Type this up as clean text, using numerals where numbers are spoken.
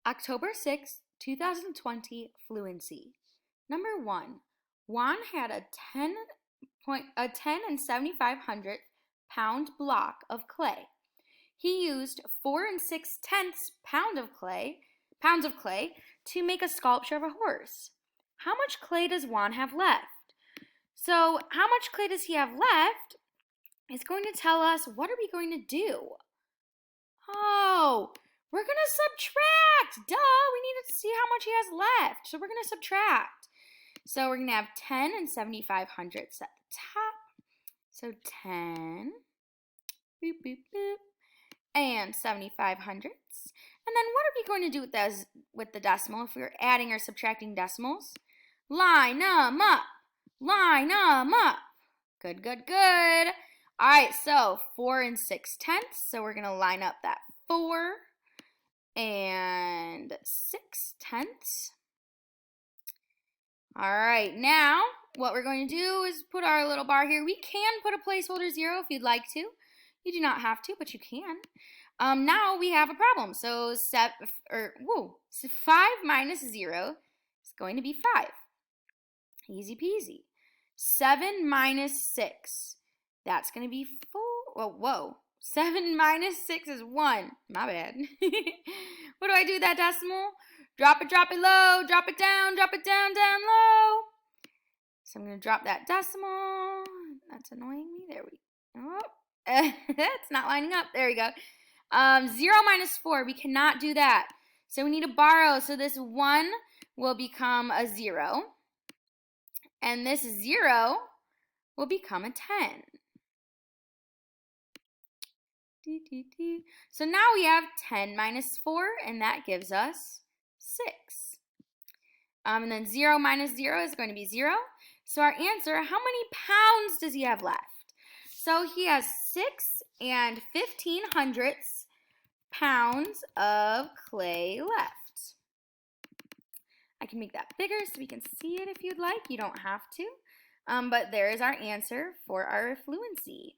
October 6, 2020, Fluency. Number 1. Juan had a 10 and 75 hundredth pound block of clay. He used 4 and 6/10 pounds of clay to make a sculpture of a horse. How much clay does Juan have left? So, how much clay does he have left is going to tell us what are we going to do? Oh, we're going to subtract. Duh, we needed to see how much he has left. So we're going to subtract. So we're going to have 10 and 75 hundredths at the top. So 10, boop, boop, boop, and 75 hundredths. And then what are we going to do with the decimal if we're adding or subtracting decimals? Line them up. Line them up. Good, good, good. All right, so 4 and 6/10. So we're going to line up that 4 and 6/10. All right, now what we're going to do is put our little bar here. We can put a placeholder 0 if you'd like to. You do not have to, but you can. Now we have a problem. So 5 minus 0 is going to be 5. Easy peasy. 7 minus 6. That's going to be 4. Whoa. 7 minus 6 is 1. My bad. What do I do with that decimal? Drop it low. Drop it down, down low. So I'm going to drop that decimal. That's annoying me. There we go. It's not lining up. There we go. 0 minus 4. We cannot do that. So we need to borrow. So this 1 will become a 0. And this 0 will become a 10. So now we have 10 minus 4, and that gives us 6. And then 0 minus 0 is going to be 0. So our answer, how many pounds does he have left? So he has 6 and 15 hundredths pounds of clay left. I can make that bigger so we can see it if you'd like. You don't have to. But there is our answer for our fluency.